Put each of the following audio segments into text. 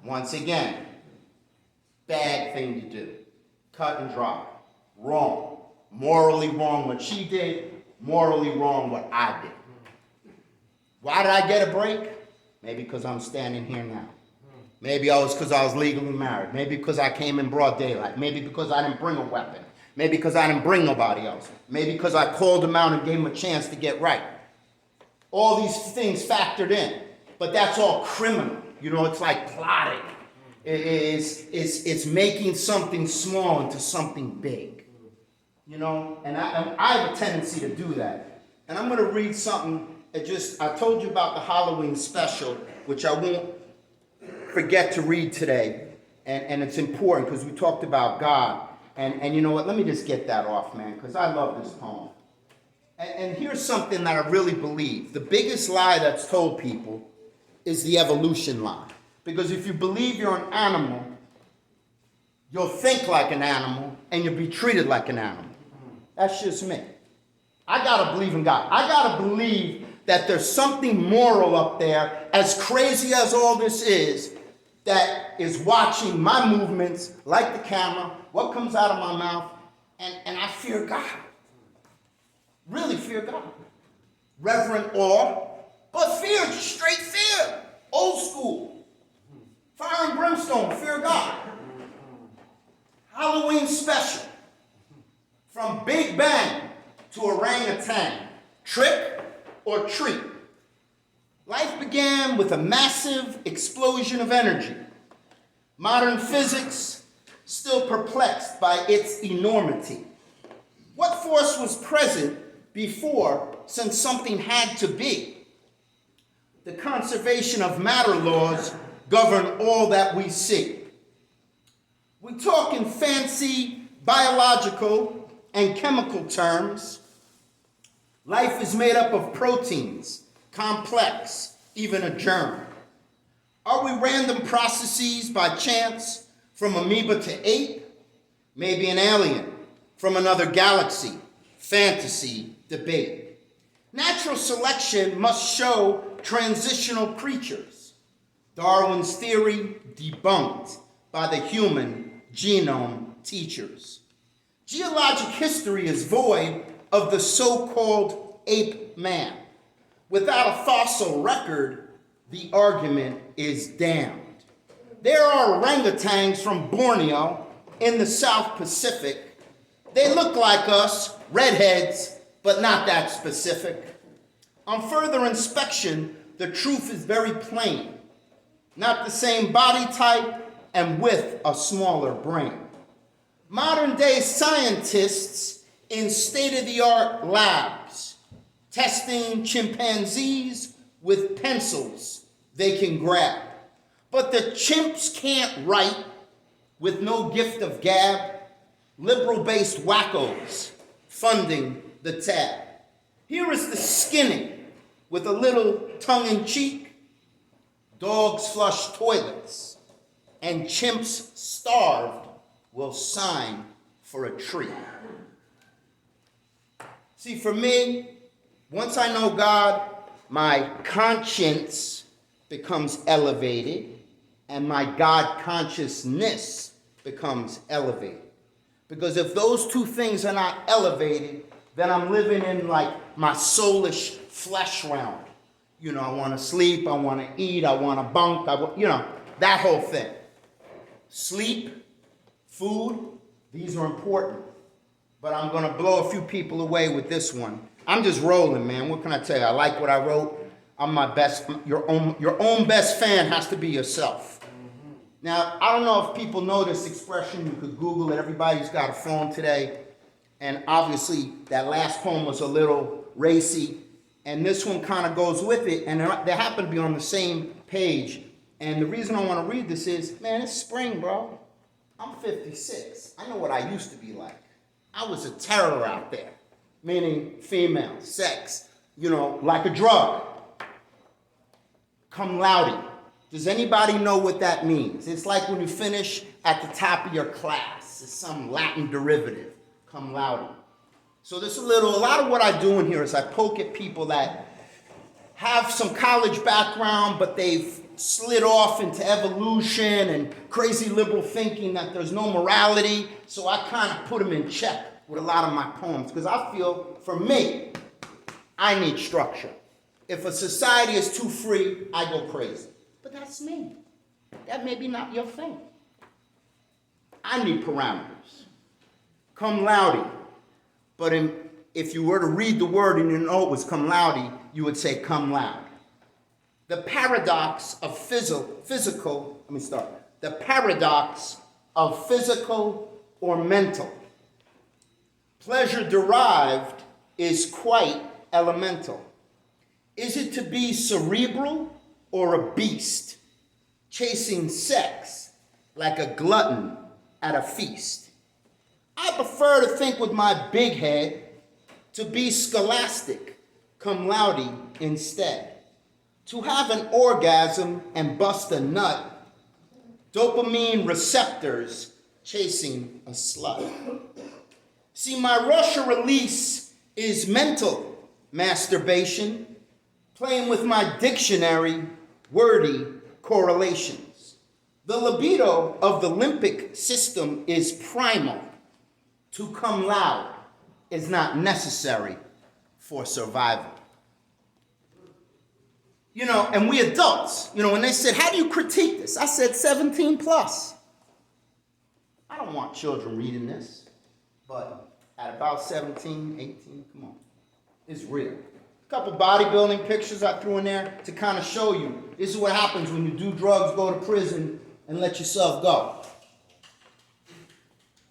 Once again, bad thing to do. Cut and dry. Wrong. Morally wrong what she did, morally wrong what I did. Why did I get a break? Maybe because I'm standing here now. Maybe because I was legally married. Maybe because I came in broad daylight. Maybe because I didn't bring a weapon. Maybe because I didn't bring nobody else. Maybe because I called them out and gave them a chance to get right. All these things factored in. But that's all criminal. You know, it's like plotting. It's making something small into something big. You know, and I have a tendency to do that. And I'm going to read something. I told you about the Halloween special, which I won't forget to read today. And it's important because we talked about God. And you know what? Let me just get that off, man, because I love this poem. And here's something that I really believe. The biggest lie that's told people is the evolution lie. Because if you believe you're an animal, you'll think like an animal and you'll be treated like an animal. That's just me. I gotta believe in God. I gotta believe that there's something moral up there, as crazy as all this is, that is watching my movements, like the camera, what comes out of my mouth, and I fear God. Really fear God. Reverent awe, but fear, straight fear. Old school. Fire and brimstone, fear God. Halloween special. From Big Bang to orangutan. Trick or treat. Life began with a massive explosion of energy. Modern physics still perplexed by its enormity. What force was present before, since something had to be? The conservation of matter laws govern all that we see. We talk in fancy biological and chemical terms. Life is made up of proteins, complex, even a germ. Are we random processes by chance from amoeba to ape? Maybe an alien from another galaxy. Fantasy debate. Natural selection must show transitional creatures. Darwin's theory debunked by the human genome teachers. Geologic history is void of the so-called ape man. Without a fossil record, the argument is damned. There are orangutans from Borneo in the South Pacific. They look like us, redheads, but not that specific. On further inspection, the truth is very plain. Not the same body type and with a smaller brain. Modern day scientists in state-of-the-art labs, testing chimpanzees with pencils they can grab. But the chimps can't write with no gift of gab. Liberal-based wackos funding the tab. Here is the skinning with a little tongue-in-cheek. Dogs flush toilets and chimps starved will sign for a treat. See, for me, once I know God, my conscience becomes elevated and my God consciousness becomes elevated. Because if those two things are not elevated, then I'm living in like my soulish flesh realm. You know, I want to sleep, I want to eat, I want to bunk, that whole thing. Sleep, food, these are important. But I'm going to blow a few people away with this one. I'm just rolling, man. What can I tell you? I like what I wrote. I'm my best. Your own best fan has to be yourself. Now, I don't know if people know this expression. You could Google it. Everybody's got a phone today. And obviously, that last poem was a little racy. And this one kind of goes with it. And they happen to be on the same page. And the reason I want to read this is, man, it's spring, bro. I'm 56. I know what I used to be like. I was a terror out there. Meaning female, sex, like a drug. Cum laude. Does anybody know what that means? It's like when you finish at the top of your class. It's some Latin derivative, cum laude. So there's a lot of what I do in here is I poke at people that have some college background, but they've slid off into evolution and crazy liberal thinking that there's no morality. So I kind of put them in check with a lot of my poems because I feel, for me, I need structure. If a society is too free, I go crazy. But that's me. That may be not your thing. I need parameters. Cum laude. But if you were to read the word and you know it was cum laude, you would say cum loud. The paradox of physical, let me start. The paradox of physical or mental. Pleasure derived is quite elemental. Is it to be cerebral or a beast, chasing sex like a glutton at a feast? I prefer to think with my big head, to be scholastic, cum laude instead. To have an orgasm and bust a nut, dopamine receptors chasing a slut. See, my Russia release is mental masturbation, playing with my dictionary, wordy correlations. The libido of the limbic system is primal. To come loud is not necessary for survival. You know, and we adults, you know, when they said, how do you critique this? I said 17 plus. I don't want children reading this, but at about 17, 18, come on, it's real. A couple bodybuilding pictures I threw in there to kind of show you this is what happens when you do drugs, go to prison, and let yourself go.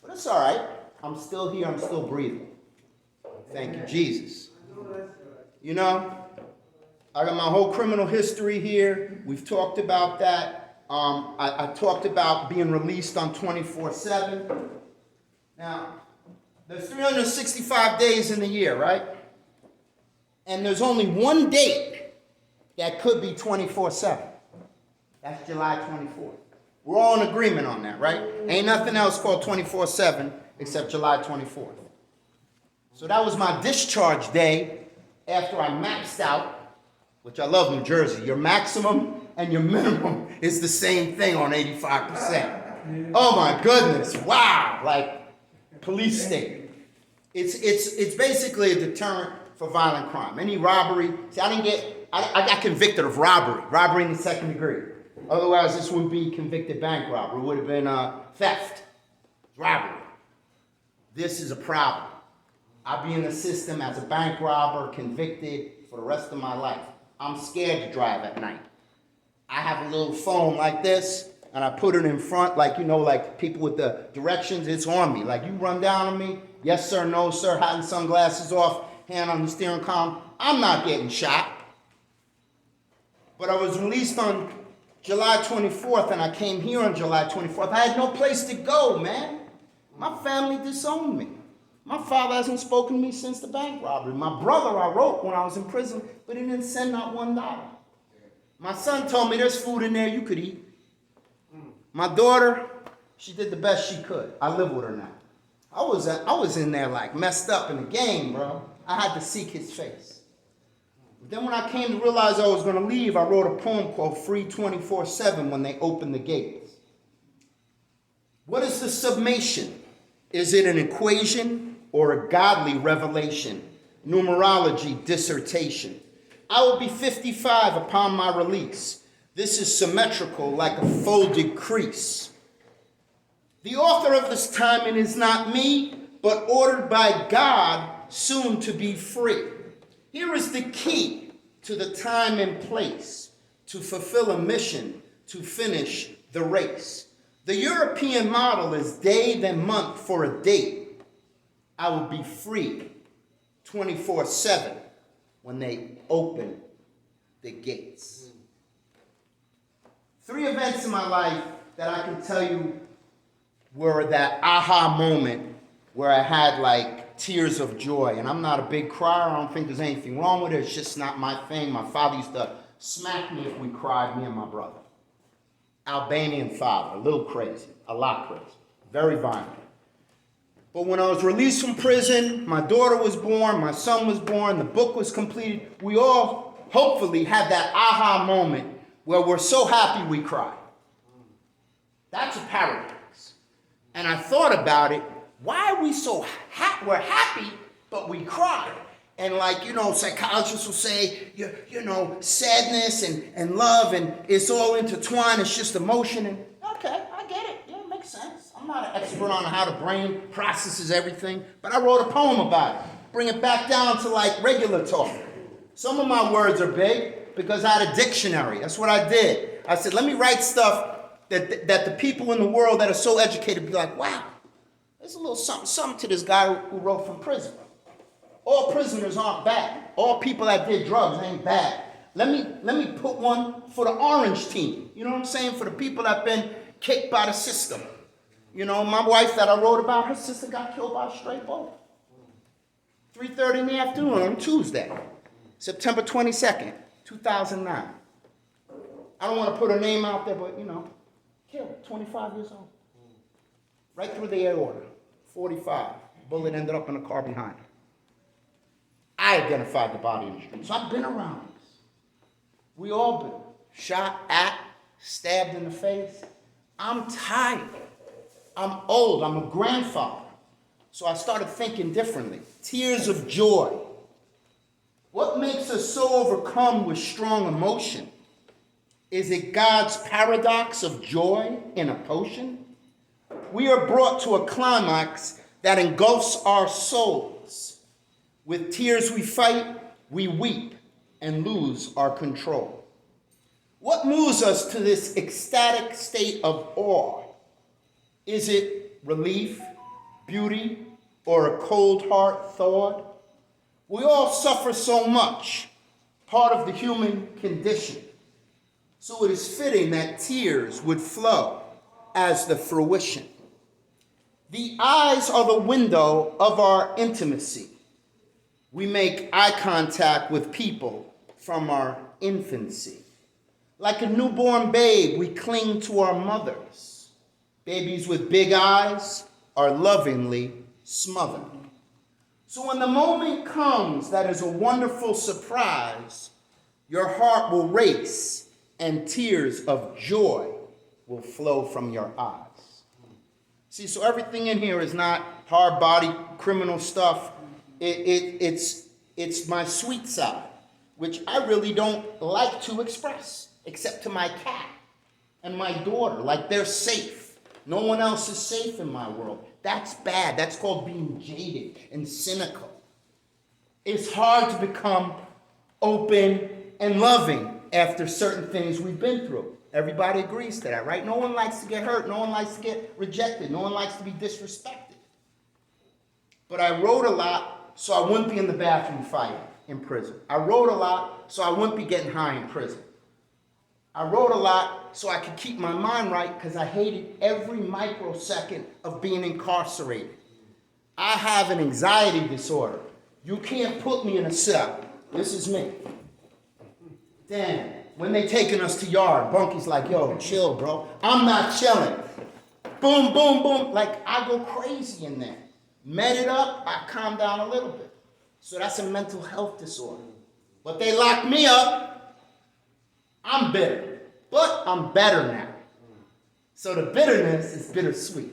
But it's all right. I'm still here. I'm still breathing. Thank you, Jesus. You know, I got my whole criminal history here. We've talked about that. I talked about being released on 24/7. Now, there's 365 days in the year, right? And there's only one date that could be 24/7. That's July 24th. We're all in agreement on that, right? Ain't nothing else called 24/7 except July 24th. So that was my discharge day after I maxed out, which I love New Jersey. Your maximum and your minimum is the same thing on 85%. Oh my goodness, wow, like police state. It's basically a deterrent for violent crime. Any robbery, see I got convicted of robbery in the second degree. Otherwise this wouldn't be convicted bank robbery, it would have been theft, robbery. This is a problem. I'll be in the system as a bank robber, convicted for the rest of my life. I'm scared to drive at night. I have a little phone like this, and I put it in front, like, you know, like people with the directions, it's on me. Like, you run down on me, yes sir, no sir, hat and sunglasses off, hand on the steering column, I'm not getting shot. But I was released on July 24th, and I came here on July 24th. I had no place to go, man. My family disowned me. My father hasn't spoken to me since the bank robbery. My brother I wrote when I was in prison, but he didn't send out $1. My son told me there's food in there you could eat. My daughter, she did the best she could. I live with her now. I was in there like messed up in the game, bro. I had to seek his face. But then when I came to realize I was going to leave, I wrote a poem called Free 24/7 when they opened the gates. What is the summation? Is it an equation or a godly revelation? Numerology dissertation. I will be 55 upon my release. This is symmetrical like a folded crease. The author of this timing is not me, but ordered by God, soon to be free. Here is the key to the time and place, to fulfill a mission, to finish the race. The European model is day then month for a date. I will be free 24/7 when they open the gates. 3 events in my life that I can tell you were that aha moment where I had like tears of joy. And I'm not a big crier. I don't think there's anything wrong with it. It's just not my thing. My father used to smack me if we cried, me and my brother. Albanian father, a little crazy, a lot crazy, very violent. But when I was released from prison, my daughter was born, my son was born, the book was completed. We all hopefully had that aha moment where we're so happy we cry. That's a paradox. And I thought about it. Why are we so we're happy, but we cry? And psychologists will say, sadness and love, and it's all intertwined. It's just emotion. And okay, I get it. Yeah, it makes sense. I'm not an expert on how the brain processes everything, but I wrote a poem about it. Bring it back down to regular talk. Some of my words are big because I had a dictionary. That's what I did. I said, let me write stuff that the people in the world that are so educated be like, wow, there's a little something to this guy who wrote from prison. All prisoners aren't bad. All people that did drugs ain't bad. Let me put one for the orange team. You know what I'm saying? For the people that have been kicked by the system. My wife that I wrote about, her sister got killed by a stray bullet. 3:30 in the afternoon on Tuesday, September 22nd, 2009. I don't want to put her name out there, but killed, 25 years old. Right through the aorta, 45. Bullet ended up in the car behind her. I identified the body in the street. So I've been around this. We all been shot at, stabbed in the face. I'm tired. I'm old. I'm a grandfather. So I started thinking differently. Tears of joy. What makes us so overcome with strong emotion? Is it God's paradox of joy in a potion? We are brought to a climax that engulfs our souls. With tears we fight, we weep, and lose our control. What moves us to this ecstatic state of awe? Is it relief, beauty, or a cold heart thawed? We all suffer so much, part of the human condition. So it is fitting that tears would flow as the fruition. The eyes are the window of our intimacy. We make eye contact with people from our infancy. Like a newborn babe, we cling to our mothers. Babies with big eyes are lovingly smothered. So when the moment comes that is a wonderful surprise, your heart will race and tears of joy will flow from your eyes. See, so everything in here is not hard body criminal stuff. It's my sweet side, which I really don't like to express, except to my cat and my daughter. Like they're safe. No one else is safe in my world. That's bad. That's called being jaded and cynical. It's hard to become open and loving after certain things we've been through. Everybody agrees to that, right? No one likes to get hurt. No one likes to get rejected. No one likes to be disrespected. But I wrote a lot so I wouldn't be in the bathroom fighting in prison. I wrote a lot so I wouldn't be getting high in prison. I wrote a lot so I could keep my mind right because I hated every microsecond of being incarcerated. I have an anxiety disorder. You can't put me in a cell. This is me. Damn. When they taking us to yard, Bunky's like, yo, chill, bro. I'm not chilling. Boom, boom, boom. Like, I go crazy in there. Met it up, I calm down a little bit. So that's a mental health disorder. But they locked me up. I'm bitter. But I'm better now. So the bitterness is bittersweet.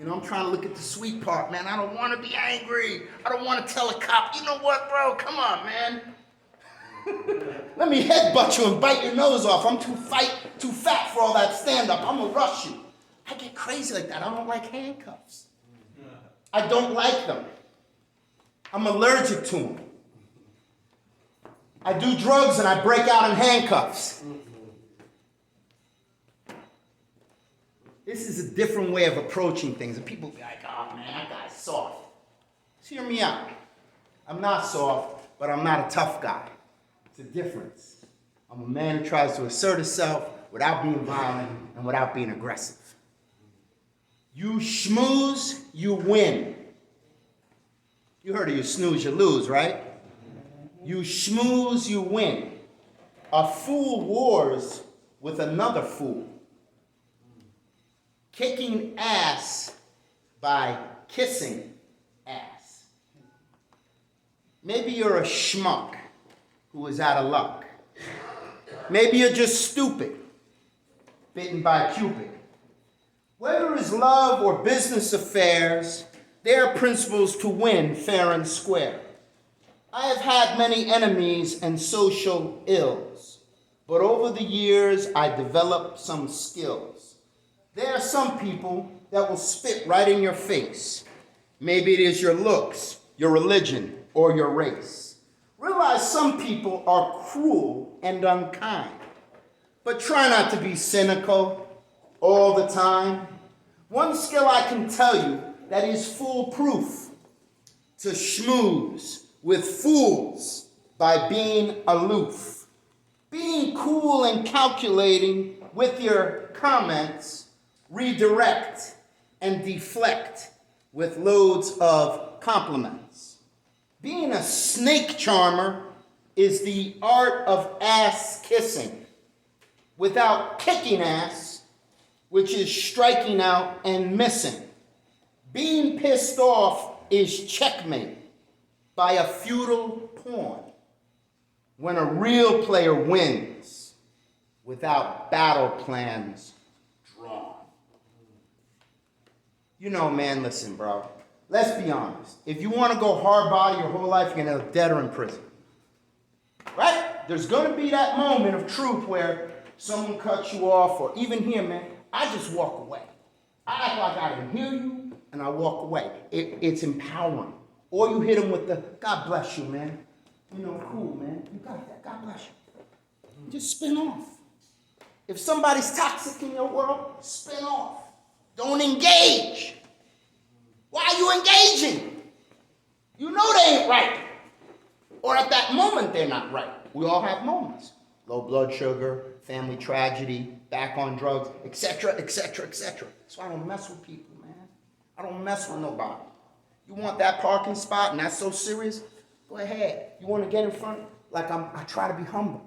I'm trying to look at the sweet part, man. I don't want to be angry. I don't want to tell a cop, you know what, bro? Come on, man. Let me headbutt you and bite your nose off. I'm too fat for all that stand-up. I'm going to rush you. I get crazy like that. I don't like handcuffs. I don't like them. I'm allergic to them. I do drugs and I break out in handcuffs. This is a different way of approaching things. And people be like, oh man, that guy's soft. Just hear me out. I'm not soft, but I'm not a tough guy. It's a difference. I'm a man who tries to assert himself without being violent and without being aggressive. You schmooze, you win. You heard of you snooze, you lose, right? You schmooze, you win. A fool wars with another fool. Kicking ass by kissing ass. Maybe you're a schmuck who is out of luck. Maybe you're just stupid, bitten by Cupid. Whether it's love or business affairs, there are principles to win fair and square. I have had many enemies and social ills, but over the years I developed some skills. There are some people that will spit right in your face. Maybe it is your looks, your religion, or your race. Realize some people are cruel and unkind, but try not to be cynical all the time. One skill I can tell you that is foolproof: to schmooze with fools by being aloof. Being cool and calculating with your comments, redirect and deflect with loads of compliments. Being a snake charmer is the art of ass kissing without kicking ass, which is striking out and missing. Being pissed off is checkmate by a feudal pawn when a real player wins without battle plans drawn. You know, man, listen, bro. Let's be honest. If you want to go hard body your whole life, you're going to end up dead or in prison. Right? There's going to be that moment of truth where someone cuts you off, or even here, man, I just walk away. I act like I didn't hear you, and I walk away. It's empowering. Or you hit them with the, God bless you, man. You know, cool, man. You got that. God bless you. Just spin off. If somebody's toxic in your world, spin off. Don't engage. Why are you engaging? You know they ain't right. Or at that moment, they're not right. We all have moments. Low blood sugar, family tragedy, back on drugs, etc., etc., etc. So I don't mess with people, man. I don't mess with nobody. You want that parking spot and that's so serious? Go ahead. You want to get in front? Like I try to be humble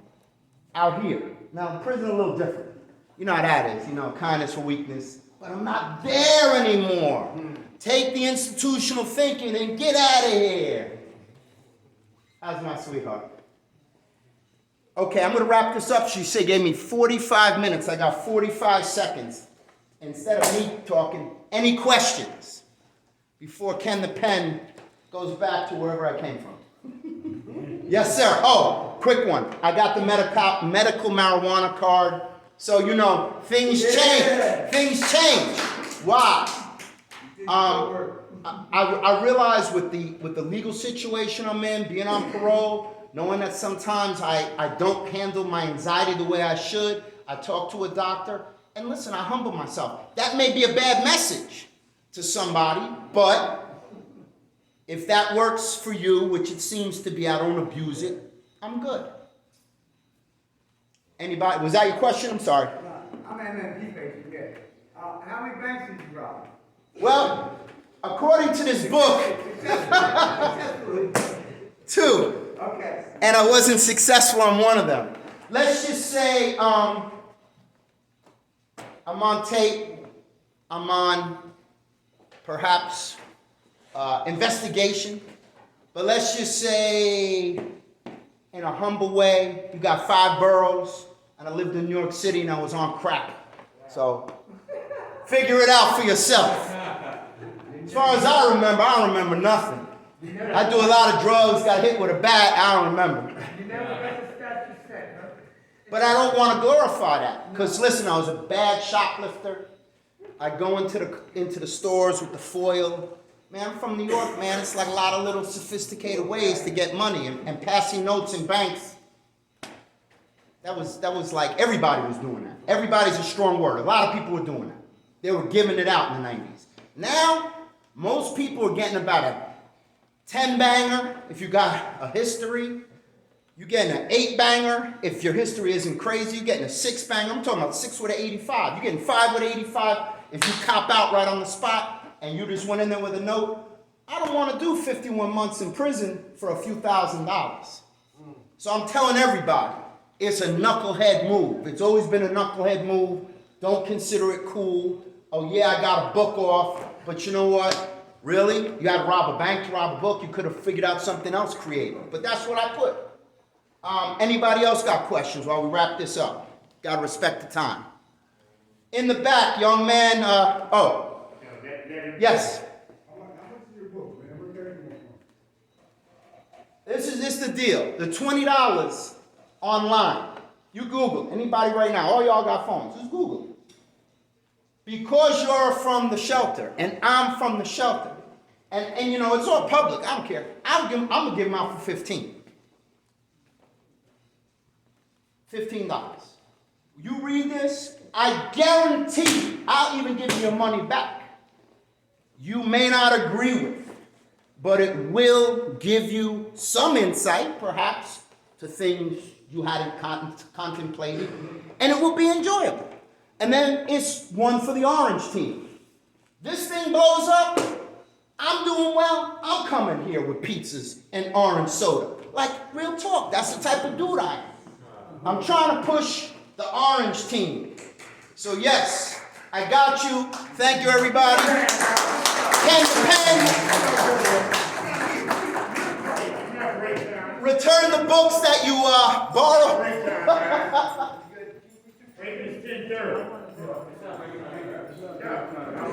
out here. Now, the prison a little different. You know how that is, kindness for weakness. But I'm not there anymore. Take the institutional thinking and get out of here. How's my sweetheart? Okay, I'm going to wrap this up. She said gave me 45 minutes. I got 45 seconds. Instead of me talking, any questions before Ken the Pen goes back to wherever I came from? Yes, sir. Oh, quick one. I got the medical marijuana card. So, things change. Things change. Why? I realize with the legal situation I'm in, being on parole, knowing that sometimes I don't handle my anxiety the way I should, I talk to a doctor, and listen, I humble myself. That may be a bad message to somebody, but if that works for you, which it seems to be, I don't abuse it, I'm good. Anybody? Was that your question? I'm sorry. I'm MMP patient, yeah. How many banks did you rob? Well, according to this book, 2. Okay. And I wasn't successful on one of them. Let's just say I'm on tape. I'm on perhaps investigation. But let's just say in a humble way, you got 5 boroughs, and I lived in New York City and I was on crack. So figure it out for yourself. As far as I don't remember nothing. I do a lot of drugs, got hit with a bat, I don't remember. You never got the statute set, huh? But I don't want to glorify that. Because listen, I was a bad shoplifter. I go into the stores with the foil. Man, I'm from New York, man. It's like a lot of little sophisticated ways to get money. And passing notes in banks, that was like everybody was doing that. Everybody's a strong word. A lot of people were doing that. They were giving it out in the 90s. Now, most people are getting about a 10-banger if you got a history. You're getting an 8-banger if your history isn't crazy. You're getting a 6-banger. I'm talking about 6 with an 85. You're getting 5 with an 85 if you cop out right on the spot and you just went in there with a note. I don't want to do 51 months in prison for a few $1,000s. So I'm telling everybody, it's a knucklehead move. It's always been a knucklehead move. Don't consider it cool. Oh yeah, I got a book off, but you know what? Really? You had to rob a bank to rob a book? You could have figured out something else creative. But that's what I put. Anybody else got questions while we wrap this up? Gotta respect the time. In the back, young man, yes. How much is your book, man? Where can you from? This is the deal. The $20 online. You Google. Anybody right now. All y'all got phones. Just Google. Because you're from the shelter and I'm from the shelter. And you know, it's all public. I don't care. I'm going to give them out for $15. $15. You read this, I guarantee I'll even give you your money back. You may not agree with, but it will give you some insight, perhaps, to things you hadn't contemplated, and it will be enjoyable. And then it's one for the orange team. This thing blows up, I'm doing well, I'm coming here with pizzas and orange soda. Like, real talk, that's the type of dude I am. I'm trying to push the orange team. So yes, I got you. Thank you, everybody. Pen to pen. Return the books that you borrowed. It's 10:30.